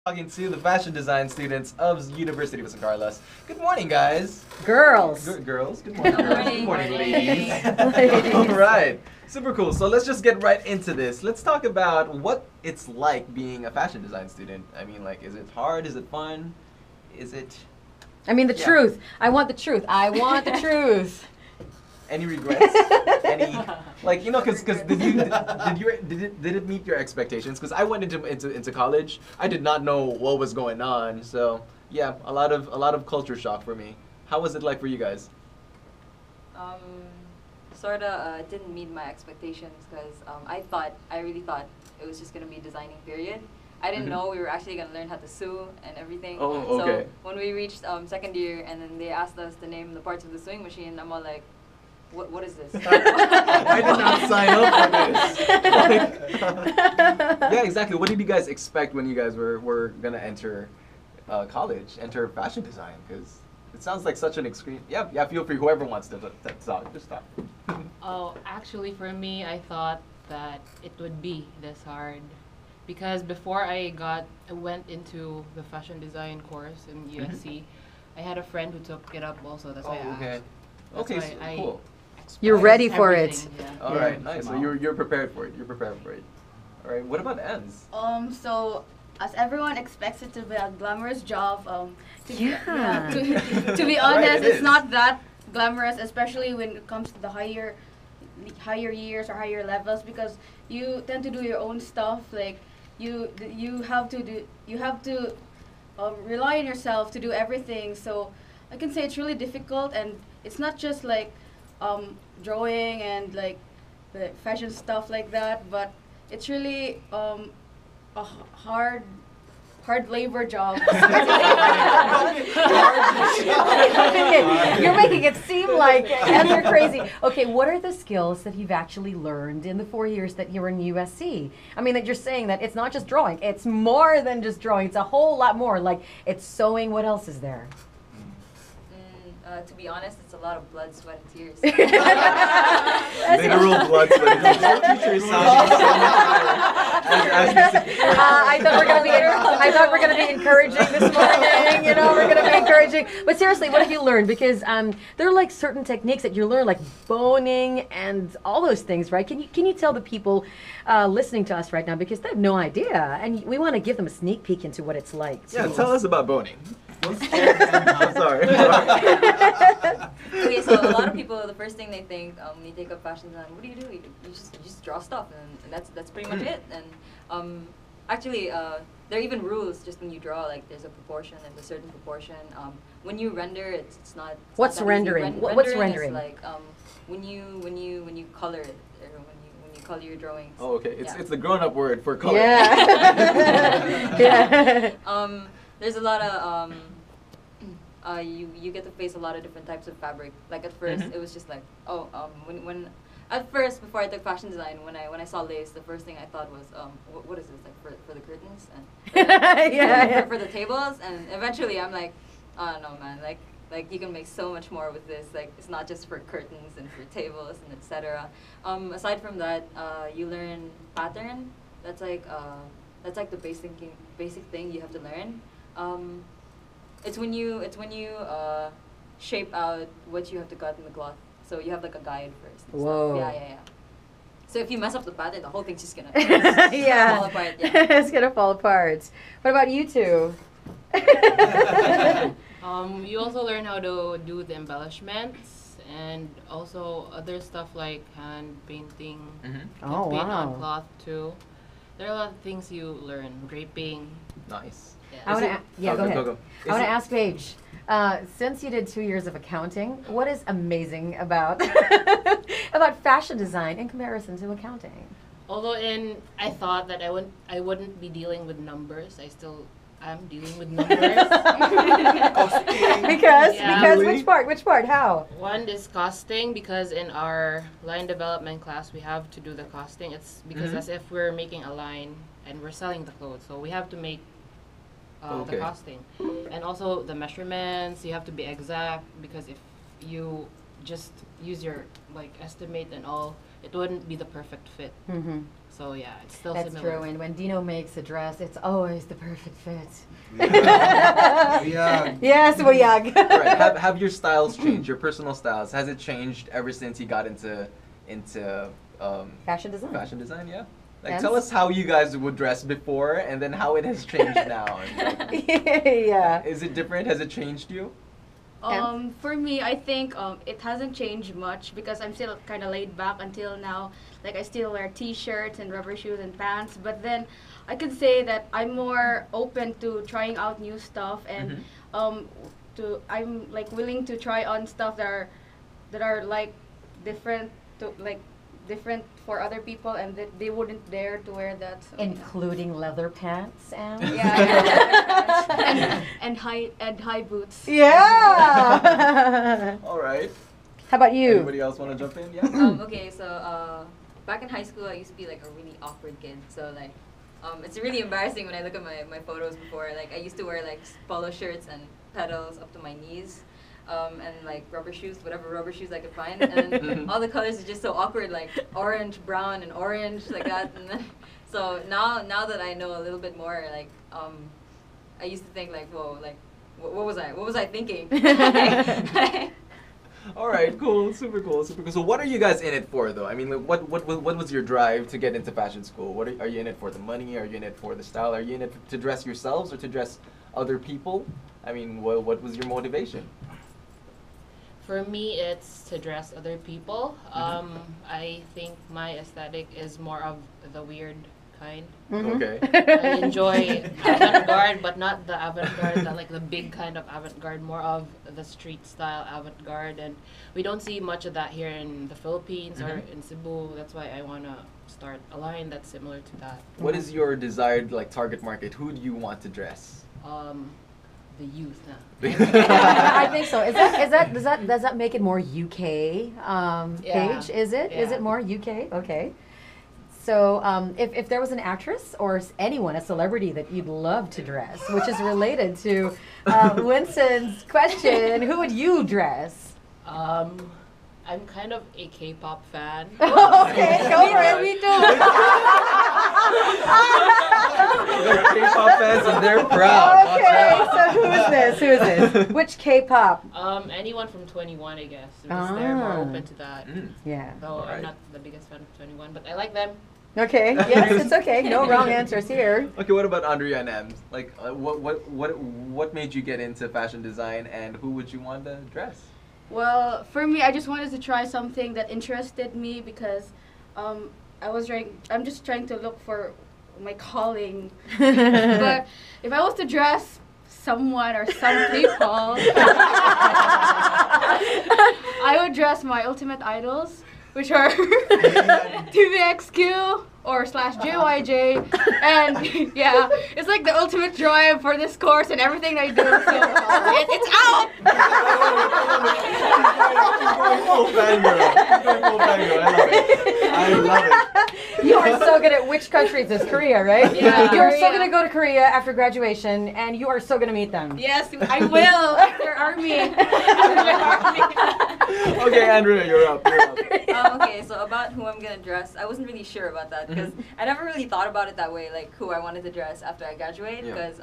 talking to the fashion design students of University of San Carlos. Good morning, guys. Girls. Girls. Good morning, girls. Good morning, ladies. Ladies. All right. Super cool. So let's just get right into this. Let's talk about what it's like being a fashion design student. I mean, like, is it hard? Is it fun? Is it? I mean the truth. I want the truth. I want the truth. Any regrets? Any, like, you know, because did it meet your expectations? Because I went into college, I did not know what was going on. So yeah, a lot of culture shock for me. How was it like for you guys? Sorta didn't meet my expectations because I really thought it was just gonna be designing period. I didn't know we were actually gonna learn how to sew and everything. Oh, okay. So when we reached second year and then they asked us to name the parts of the sewing machine, I'm all like, what is this? I did not sign up for this. Yeah, exactly. What did you guys expect when you guys were gonna enter college, enter fashion design? Because it sounds like such an extreme. Yeah. Feel free. Whoever wants to talk, just talk. Oh, actually, for me, I thought that it would be this hard, because before I went into the fashion design course in USC, I had a friend who took it up also. That's why I okay. asked. Okay, That's so why I cool. You're ready for it. everything, yeah. All right, nice. So you're prepared for it. You're prepared for it. All right. What about ends? So as everyone expects it to be a glamorous job, to be Right, honest, it it's is. not that glamorous, especially when it comes to the higher years or higher levels, because you tend to do your own stuff. Like you have to rely on yourself to do everything. So I can say it's really difficult, and it's not just like drawing and like the fashion stuff like that, but it's really a hard labor job. You're making it seem like you're crazy. Okay, what are the skills that you've actually learned in the 4 years that you're in USC? I mean, that you're saying that it's not just drawing. It's more than just drawing. It's a whole lot more. Like, it's sewing. What else is there? To be honest, it's a lot of blood, sweat, and tears. Literal blood, sweat, and tears. Your teacher is sounding so much better. I thought we're gonna be encouraging this morning. You know, we're gonna be encouraging. But seriously, what have you learned? Because there are like certain techniques that you learn, like boning and all those things, right? Can you tell the people listening to us right now, because they have no idea, and we want to give them a sneak peek into what it's like. Yeah, tell us about boning. Sorry. Okay, so a lot of people, the first thing they think when you take up fashion design, what do? You just draw stuff, and that's pretty much it. And actually, there are even rules just when you draw. Like there's a proportion, there's a certain proportion. When you render, it's not. What's that rendering? Easy. What's rendering? Is like when you color it, or when you color your drawings. Oh, okay. It's the grown-up word for color. Yeah. Yeah. There's a lot of you get to face a lot of different types of fabric. Like at first, it was just like when at first before I took fashion design, when I saw lace, the first thing I thought was what is this, like for the curtains and for the tables, and eventually I'm like, oh no man, like you can make so much more with this. Like it's not just for curtains and for tables and etc. Aside from that, you learn pattern. That's like the basic thing you have to learn. It's when you shape out what you have to cut in the cloth. So you have like a guide first. Whoa. Yeah. So if you mess up the pattern, the whole thing's just gonna Yeah. fall apart. Yeah. It's gonna fall apart. What about you two? You also learn how to do the embellishments and also other stuff like hand painting. Oh, paint wow. on cloth too. There are a lot of things you learn. Draping. Nice. I want to. Yeah, go ahead. Go. I want to ask Paige. Since you did 2 years of accounting, what is amazing about about fashion design in comparison to accounting? Although I thought that I wouldn't be dealing with numbers. I'm dealing with numbers. Because Yeah. which part? How? One is costing, because in our line development class we have to do the costing. It's because as if we're making a line and we're selling the clothes, so we have to make the costing. And also the measurements, you have to be exact, because if you just use your like estimate and all, it wouldn't be the perfect fit. Mm-hmm. So yeah, it's still That's similar. true. And when Dino makes a dress, it's always the perfect fit. Yeah. Yes, Wayag. All right. Have your styles changed? Your personal styles, has it changed ever since you got into Fashion design. fashion design? Yeah. Like, Yes. tell us how you guys would dress before, and then how it has changed now. And, like, Yeah. is it different? Has it changed you? For me, I think it hasn't changed much because I'm still kind of laid back until now. Like I still wear t-shirts and rubber shoes and pants, but then I could say that I'm more open to trying out new stuff and I'm like willing to try on stuff that are like different to like different for other people and that they wouldn't dare to wear that. So, Including leather pants and yeah, and high boots. Yeah. All right. How about you? Anybody else want to jump in? Yeah. Okay, so back in high school, I used to be like a really awkward kid. So like, it's really embarrassing when I look at my photos before. Like I used to wear like polo shirts and pedals up to my knees, and like rubber shoes, whatever rubber shoes I could find. And all the colors are just so awkward, like orange, brown, and orange, like that. And then, so now that I know a little bit more, like I used to think like, whoa, like what was I thinking? All right, cool, super cool, super cool. So, what are you guys in it for, though? I mean, like, what was your drive to get into fashion school? What are you in it for? The money? Are you in it for the style? Are you in it to dress yourselves or to dress other people? I mean, what was your motivation? For me, it's to dress other people. I think my aesthetic is more of the weird kind. Okay. I enjoy avant-garde, but not the avant-garde, like the big kind of avant-garde, more of the street style avant-garde. And we don't see much of that here in the Philippines or in Cebu. That's why I want to start a line that's similar to that. What is your desired like target market? Who do you want to dress? The youth. I think so. Does that make it more UK Yeah. Paige? Is it? Is Yeah. it more UK? Okay. So if there was an actress or anyone, a celebrity that you'd love to dress, which is related to Winson's question, who would you dress? I'm kind of a K-pop fan. Okay, go for it. Me too. They're K-pop fans and they're proud. Watch Okay, out. so who is this? Who is this? Which K-pop? Anyone from 21, I guess, because they're more open to that. Yeah. Though Alright. I'm not the biggest fan of 21, but I like them. Okay. Yes, it's okay. No wrong answers here. Okay, what about Andrea and Ems? Like, what made you get into fashion design, and who would you want to dress? Well, for me, I just wanted to try something that interested me because I'm just trying to look for my calling. But if I was to dress someone or some people, I would dress my ultimate idols, which are TVXQ or /JYJ, and yeah, it's like the ultimate drive for this course and everything I do. So it's out. Full fangirl. Full fangirl. I love it. You are so good at which country is this? Korea, right? Yeah. You are so Korea. going to go to Korea after graduation, and you are so going to meet them. Yes, I will after army. Okay, Andrea, you're up. Okay, so about who I'm gonna dress, I wasn't really sure about that because I never really thought about it that way, like who I wanted to dress after I graduate. Yeah. Because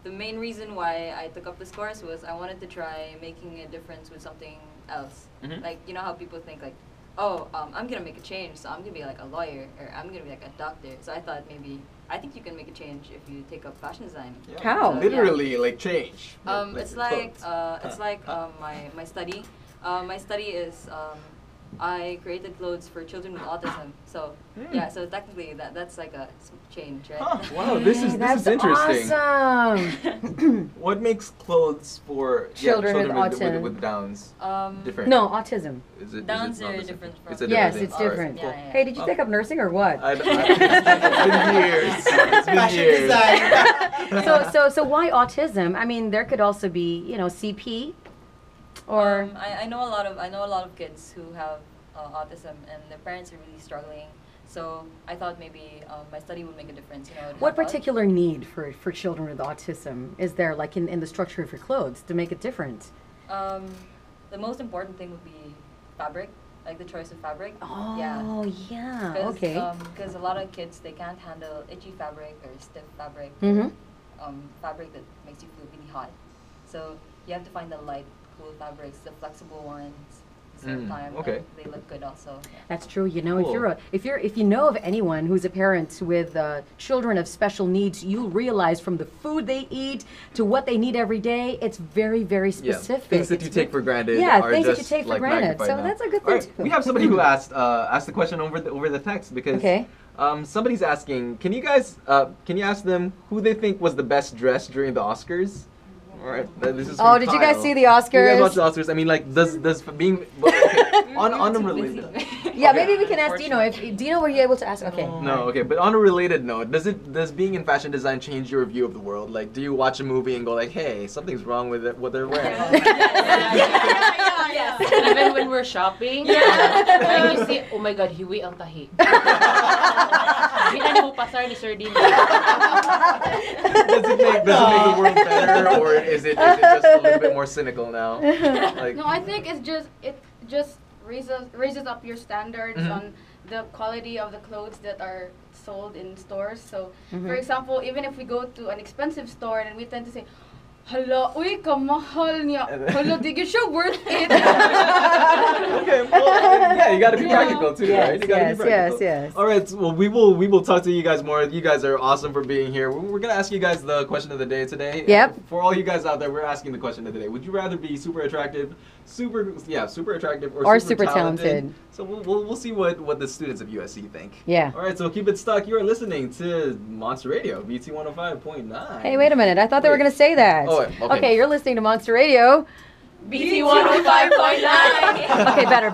the main reason why I took up this course was I wanted to try making a difference with something else. Like, you know how people think like, oh, I'm gonna make a change, so I'm gonna be like a lawyer or I'm gonna be like a doctor. So I thought I think you can make a change if you take up fashion design. Yeah. How? Literally, like change. It's like clothes. my study. My study is I created clothes for children with autism. So yeah, so technically that's like a change, right? Huh, wow, this is That's interesting. awesome. What makes clothes for Children with autism. with Downs different? No, autism. Is it, Downs is it not are the same? different from- It's a Yes, different it's thing. All right, different. cool. Yeah, yeah. Hey, did you take up nursing or what? It's been years. It's been Fashion years. design. So why autism? I mean, there could also be, CP, or I know a lot of kids who have autism and their parents are really struggling. So I thought maybe my study would make a difference. You know, it'd what help out. particular need for children with autism is there, like in the structure of your clothes, to make it different? The most important thing would be fabric. like the choice of fabric. Oh, yeah. Cause, Okay. Because a lot of kids, they can't handle itchy fabric or stiff fabric, Mhm. fabric that makes you feel really hot. So you have to find the light, cool fabrics, the flexible ones. At the same time, okay. like, they look good also. Yeah. That's true. You know, Cool. if you know of anyone who's a parent with children of special needs, you'll realize from the food they eat to what they need every day, it's very, very Yeah, specific. things that It's you take for granted. Yeah, are things that you just, take for like, granted. magnified So now. that's a good All thing right, too. we have somebody who asked the question over the text because Okay. somebody's asking, can you guys can you ask them who they think was the best dressed during the Oscars? All right, this is Oh, from did you guys Kyle. see the You guys Oscars? watch the Oscars? I mean, like, does being okay, on a related Yeah, maybe we can ask Dino. If Dino, were you able to ask? Okay. no, okay, but on a related note, does being in fashion design change your view of the world? Like, do you watch a movie and go like, hey, something's wrong with what they're wearing? Even when we're shopping, like you see, oh my God, hiwi ang tahi. Ginan mo pasar ni Sir Dino. Does it make the world better, or is it just a little bit more cynical now? Like, No, I think it just raises up your standards Mhm. on the quality of the clothes that are sold in stores. So, Mhm. for example, even if we go to an expensive store and we tend to say, "Hala, uy, kamahal niya. Hala, di gyud siya worth it." okay, well, yeah, you got to be practical too, Yes, right? You gotta yes, be practical. yes. All right, well, we will talk to you guys more. You guys are awesome for being here. We're gonna ask you guys the question of the day today. Yep. For all you guys out there, we're asking the question of the day. Would you rather be super attractive, super attractive, Or super super talented? So we'll see what the students of USC think. Yeah. All right, so keep it stuck. You are listening to Monster Radio, BT 105.9. Hey, wait a minute. I thought they were Wait. going to say that. Oh, wait, okay. You're listening to Monster Radio. BT 105.9. Okay, better.